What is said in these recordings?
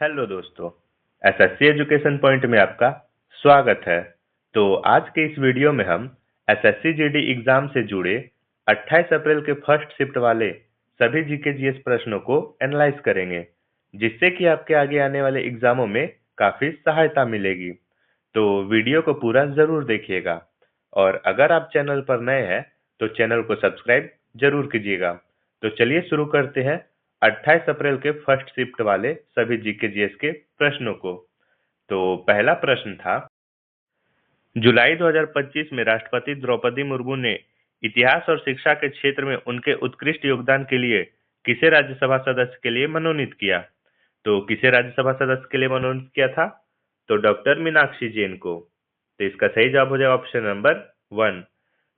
Hello दोस्तों, SSC education point में आपका स्वागत है। तो आज के इस वीडियो में हम एसएससी जीडी एग्जाम से जुड़े 28 अप्रैल के फर्स्ट शिफ्ट वाले सभी जीके जीएस प्रश्नों को एनालाइज करेंगे, जिससे कि आपके आगे आने वाले एग्जामों में काफी सहायता मिलेगी। तो वीडियो को पूरा जरूर देखिएगा और अगर आप चैनल पर नए हैं तो चैनल को सब्सक्राइब जरूर कीजिएगा। तो चलिए शुरू करते हैं 28 अप्रैल के फर्स्ट शिफ्ट वाले सभी जीके जीएस के प्रश्नों को। तो पहला प्रश्न था, जुलाई 2025 में राष्ट्रपति द्रौपदी मुर्मू ने इतिहास और शिक्षा के क्षेत्र में उनके उत्कृष्ट योगदान के लिए किसे राज्यसभा सदस्य के लिए मनोनीत किया? तो किसे राज्यसभा सदस्य के लिए मनोनीत किया था? तो डॉक्टर मीनाक्षी जैन को। तो इसका सही जवाब हो जाएगा option number 1।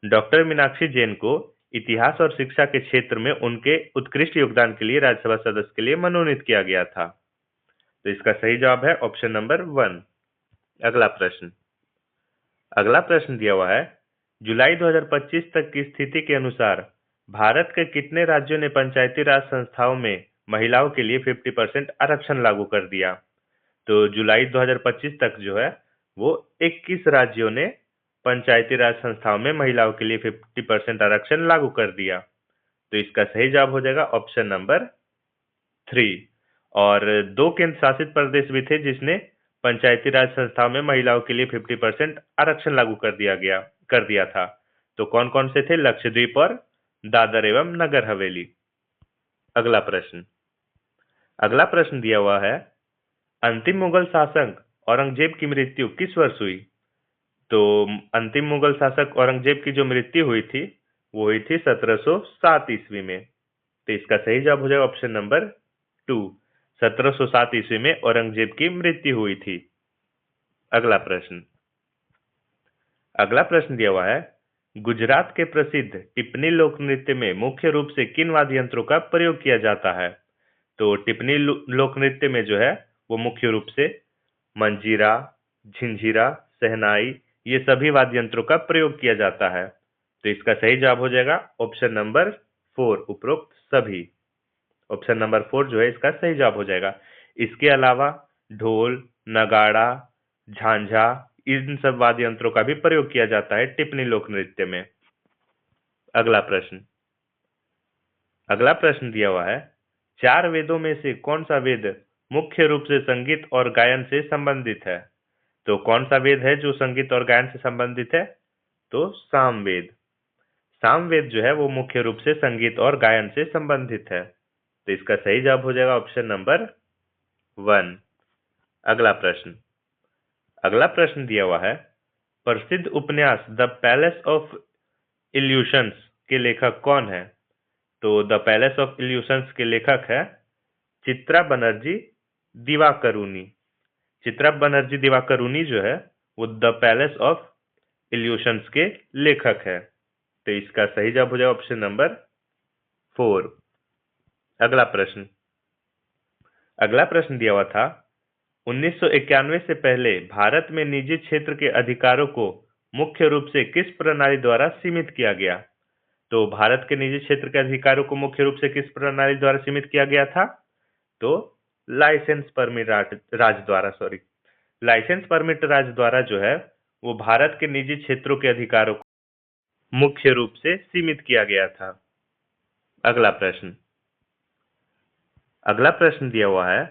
Doctor Meenakshi Jain को इतिहास और शिक्षा के क्षेत्र में उनके उत्कृष्ट योगदान के लिए राज्यसभा सदस्य के लिए मनोनीत किया गया था। तो इसका सही जवाब है ऑप्शन नंबर 1। अगला प्रश्न दिया हुआ है, जुलाई 2025 तक की स्थिति के अनुसार भारत के कितने राज्यों ने पंचायती राज संस्थाओं में महिलाओं के लिए 50% आरक्षण लागू कर दिया? तो जुलाई 2025 तक जो है वो 21 राज्यों ने पंचायती राज संस्थाओं में महिलाओं के लिए 50% आरक्षण लागू कर दिया। तो इसका सही जवाब हो जाएगा ऑप्शन नंबर 3। और 2 केंद्र शासित प्रदेश भी थे जिसने पंचायती राज संस्थाओं में महिलाओं के लिए 50% आरक्षण लागू कर दिया था। तो कौन कौन से थे? लक्षद्वीप और दादर एवं नगर हवेली। अगला प्रश्न दिया हुआ है, अंतिम मुगल शासक औरंगजेब की मृत्यु किस वर्ष हुई? तो अंतिम मुगल शासक औरंगजेब की जो मृत्यु हुई थी वो हुई थी 1707 ईस्वी में। तो इसका सही जवाब हो जाएगा ऑप्शन नंबर 2। 1707 ईस्वी में औरंगजेब की मृत्यु हुई थी। अगला प्रश्न दिया हुआ है, गुजरात के प्रसिद्ध टिप्पणी लोक नृत्य में मुख्य रूप से किन वाद्य यंत्रों का प्रयोग किया जाता है? तो टिप्पणी लोक नृत्य में जो है वो मुख्य रूप से मंजीरा, झिंझिरा, शहनाई, ये सभी वाद्य यंत्रों का प्रयोग किया जाता है। तो इसका सही जवाब हो जाएगा ऑप्शन नंबर 4, उपरोक्त सभी। ऑप्शन नंबर 4 जो है इसका सही जवाब हो जाएगा। इसके अलावा ढोल, नगाड़ा, झांझा, इन सब वाद्य यंत्रों का भी प्रयोग किया जाता है टिप्पणी लोक नृत्य में। अगला प्रश्न दिया हुआ है, 4 वेदों में से कौन सा वेद मुख्य रूप से संगीत और गायन से संबंधित है? तो कौन सा वेद है जो संगीत और गायन से संबंधित है? तो सामवेद। सामवेद जो है वो मुख्य रूप से संगीत और गायन से संबंधित है। तो इसका सही जवाब हो जाएगा ऑप्शन नंबर 1। अगला प्रश्न दिया हुआ है, प्रसिद्ध उपन्यास द पैलेस ऑफ इल्यूशंस के लेखक कौन है? तो द पैलेस ऑफ इल्यूशंस के लेखक है चित्रा बनर्जी दिवाकरुणी। चित्रा बनर्जी दिवाकरुणी जो है वो द पैलेस ऑफ इल्यूशंस के लेखक है। तो इसका सही जवाब हो जाएगा ऑप्शन नंबर 4। अगला प्रश्न दिया हुआ था, 1991 से पहले भारत में निजी क्षेत्र के अधिकारों को मुख्य रूप से किस प्रणाली द्वारा सीमित किया गया? तो भारत के निजी क्षेत्र के अधिकारों को मुख्य रूप से किस प्रणाली द्वारा सीमित किया गया था? तो लाइसेंस परमिट राज द्वारा जो है वो भारत के निजी क्षेत्रों के अधिकारों को मुख्य रूप से सीमित किया गया था। अगला प्रश्न दिया हुआ है,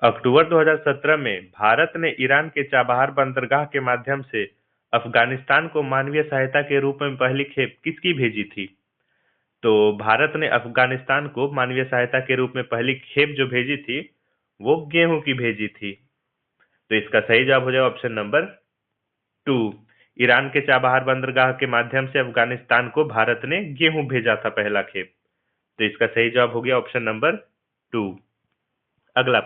अक्टूबर 2017 में भारत ने ईरान के चाबहार बंदरगाह के माध्यम से अफगानिस्तान को मानवीय सहायता के रूप में पहली खेप किसकी भेजी थी? तो भारत ने अफगानिस्तान को मानवीय सहायता के रूप में पहली खेप जो भेजी थी वो गेहूं की भेजी थी। तो इसका सही जवाब हो जाएगा ऑप्शन नंबर 2। ईरान के चाबहार बंदरगाह के माध्यम से अफगानिस्तान को भारत ने गेहूं भेजा था पहला खेप। तो इसका सही जवाब हो गया ऑप्शन नंबर 2। अगला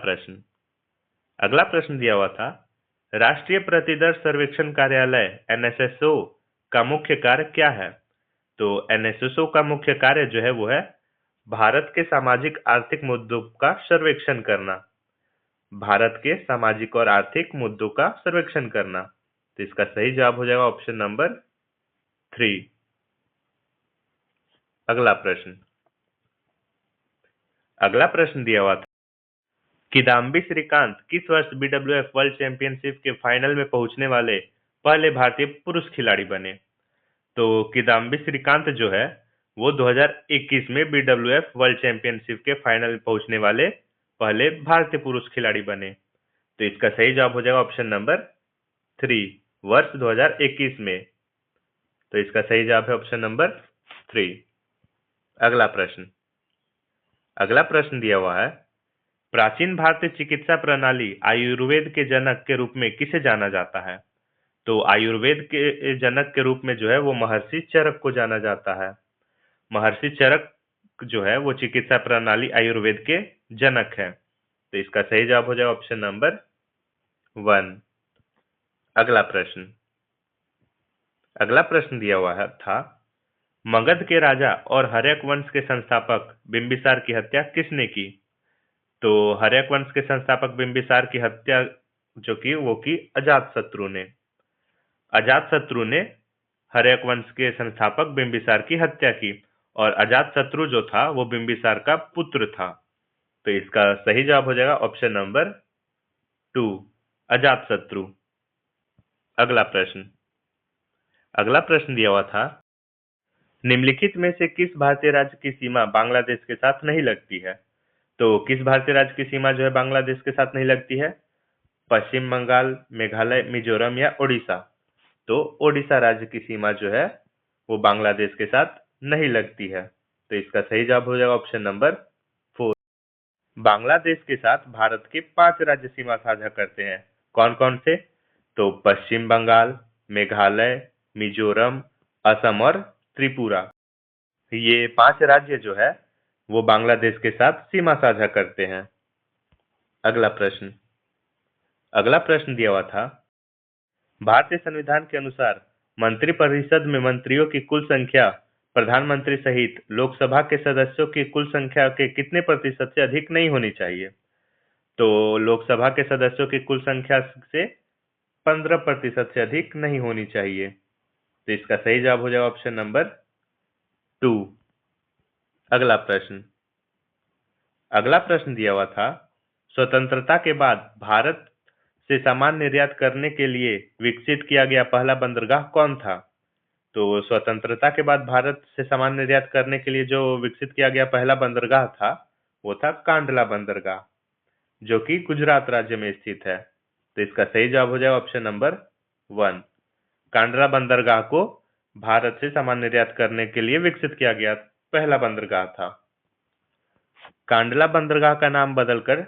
प्रश्न दिया हुआ था, राष्ट्रीय प्रतिदर्श सर्वेक्षण कार्यालय एनएसएसओ का मुख्य कार्य क्या है? तो एनएसएसओ का मुख्य कार्य जो है वो है भारत के सामाजिक आर्थिक मुद्दों का सर्वेक्षण करना। भारत के सामाजिक और आर्थिक मुद्दों का सर्वेक्षण करना। तो इसका सही जवाब हो जाएगा ऑप्शन नंबर 3। अगला प्रश्न दिया हुआ था, किदाम्बी श्रीकांत किस वर्ष बीडब्ल्यूएफ वर्ल्ड चैंपियनशिप के फाइनल में पहुंचने वाले पहले भारतीय पुरुष खिलाड़ी बने? तो किदाम्बी श्रीकांत जो है वो 2021 में बीडब्ल्यूएफ वर्ल्ड चैंपियनशिप के फाइनल में पहुंचने वाले पहले भारतीय पुरुष खिलाड़ी बने। तो इसका सही जवाब हो जाएगा ऑप्शन नंबर 3, वर्ष 2021 में। तो इसका सही जवाब है ऑप्शन नंबर 3। अगला प्रश्न दिया हुआ है, प्राचीन भारतीय चिकित्सा प्रणाली आयुर्वेद के जनक के रूप में किसे जाना जाता है? तो आयुर्वेद के जनक के रूप में जो है वो महर्षि चरक को जाना जाता है। महर्षि चरक जो है वो चिकित्सा प्रणाली आयुर्वेद के जनक है। तो इसका सही जवाब हो जाएगा ऑप्शन नंबर 1। अगला प्रश्न दिया हुआ था, मगध के राजा और हर्यक वंश के संस्थापक बिंबिसार की हत्या किसने की? तो हर्यक वंश के संस्थापक बिंबिसार की हत्या जो की वो की अजातशत्रु ने। अजातशत्रु ने हर्यक वंश के संस्थापक बिंबिसार की हत्या की और अजातशत्रु जो था वो बिंबिसार का पुत्र था। तो इसका सही जवाब हो जाएगा ऑप्शन नंबर 2, अजातशत्रु। अगला प्रश्न दिया हुआ था, निम्नलिखित में से किस भारतीय राज्य की सीमा बांग्लादेश के साथ नहीं लगती है? तो किस भारतीय राज्य की सीमा जो है बांग्लादेश के साथ नहीं लगती है? पश्चिम बंगाल, मेघालय, मिजोरम या ओडिशा? तो ओडिशा राज्य की सीमा जो है वो बांग्लादेश के साथ नहीं लगती है। तो इसका सही जवाब हो जाएगा ऑप्शन नंबर 4। बांग्लादेश के साथ भारत के 5 राज्य सीमा साझा करते हैं। कौन कौन से? तो पश्चिम बंगाल, मेघालय, मिजोरम, असम और त्रिपुरा। ये 5 राज्य जो है वो बांग्लादेश के साथ सीमा साझा करते हैं। अगला प्रश्न दिया हुआ था, भारतीय संविधान के अनुसार मंत्रिपरिषद में मंत्रियों की कुल संख्या प्रधानमंत्री सहित लोकसभा के सदस्यों की कुल संख्या के कितने प्रतिशत से अधिक नहीं होनी चाहिए? तो लोकसभा के सदस्यों की कुल संख्या से 15% से अधिक नहीं होनी चाहिए। तो इसका सही जवाब हो जाएगा ऑप्शन नंबर 2। अगला प्रश्न दिया हुआ था, स्वतंत्रता के बाद भारत से सामान निर्यात करने के लिए विकसित किया गया पहला बंदरगाह कौन था? तो स्वतंत्रता के बाद भारत से सामान निर्यात करने के लिए जो विकसित किया गया पहला बंदरगाह था वो था कांडला बंदरगाह, जो कि गुजरात राज्य में स्थित है। तो इसका सही जवाब हो जाएगा ऑप्शन नंबर 1। कांडला बंदरगाह को भारत से सामान निर्यात करने के लिए विकसित किया गया पहला बंदरगाह था। कांडला बंदरगाह का नाम बदलकर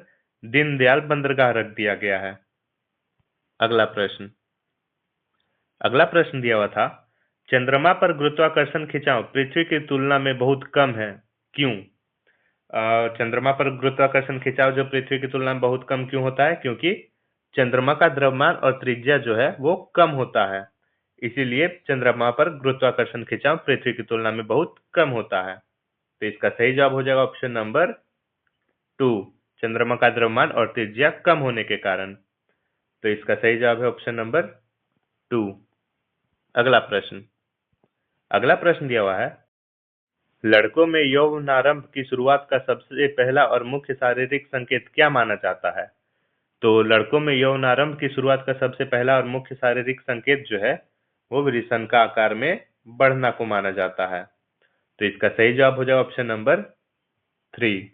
दीनदयाल बंदरगाह रख दिया गया है। अगला प्रश्न दिया हुआ था, चंद्रमा पर गुरुत्वाकर्षण खिंचाव पृथ्वी की तुलना में बहुत कम है, क्यों? चंद्रमा पर गुरुत्वाकर्षण खिंचाव जो पृथ्वी की तुलना में बहुत कम क्यों होता है? क्योंकि चंद्रमा का द्रव्यमान और त्रिज्या जो है वो कम होता है, इसीलिए चंद्रमा पर गुरुत्वाकर्षण खिंचाव पृथ्वी की तुलना में बहुत कम होता है। तो इसका सही जवाब हो जाएगा ऑप्शन नंबर 2, चंद्रमा का द्रव्यमान और त्रिज्या कम होने के कारण। तो इसका सही जवाब है ऑप्शन नंबर 2। अगला प्रश्न दिया हुआ है, लड़कों में यौवनारंभ की शुरुआत का सबसे पहला और मुख्य शारीरिक संकेत क्या माना जाता है? तो लड़कों में यौवनारंभ की शुरुआत का सबसे पहला और मुख्य शारीरिक संकेत जो है वो वृषण का आकार में बढ़ना को माना जाता है। तो इसका सही जवाब हो जाएगा ऑप्शन नंबर 3।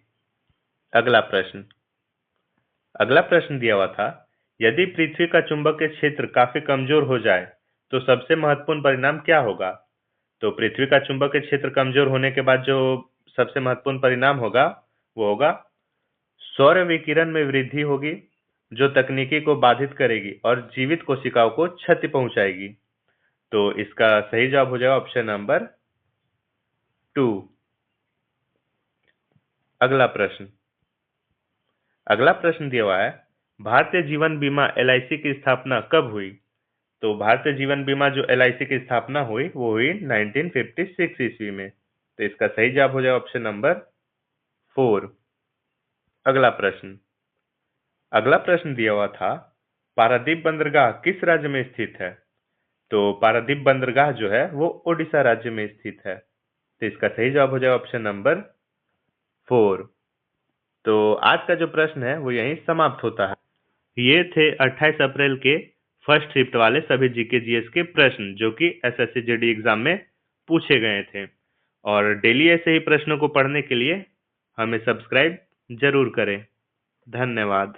अगला प्रश्न दिया हुआ था, यदि पृथ्वी का चुंबकीय क्षेत्र काफी कमजोर हो जाए तो सबसे महत्वपूर्ण परिणाम क्या होगा? तो पृथ्वी का चुंबकीय क्षेत्र कमजोर होने के बाद जो सबसे महत्वपूर्ण परिणाम होगा वो होगा सौर विकिरण में वृद्धि होगी, जो तकनीकी को बाधित करेगी और जीवित कोशिकाओं को क्षति पहुंचाएगी। तो इसका सही जवाब हो जाएगा ऑप्शन नंबर 2। अगला प्रश्न दिया हुआ है, भारतीय जीवन बीमा LIC की स्थापना कब हुई? तो भारतीय जीवन बीमा जो LIC की स्थापना हुई वो हुई 1956 ईस्वी में। तो इसका सही जवाब हो जाएगा ऑप्शन नंबर 4। अगला प्रश्न दिया हुआ था, पारादीप बंदरगाह किस राज्य में स्थित है? तो पारादीप बंदरगाह जो है वो ओडिशा राज्य में स्थित है। तो इसका सही जवाब हो जाएगा ऑप्शन नंबर 4। तो आज का जो प्रश्न है वो यहीं समाप्त होता है। ये थे 28 अप्रैल के फर्स्ट शिफ्ट वाले सभी जीके जीएस के प्रश्न जो कि एसएससी जीडी एग्जाम में पूछे गए थे। और डेली ऐसे ही प्रश्नों को पढ़ने के लिए हमें सब्सक्राइब जरूर करें। धन्यवाद।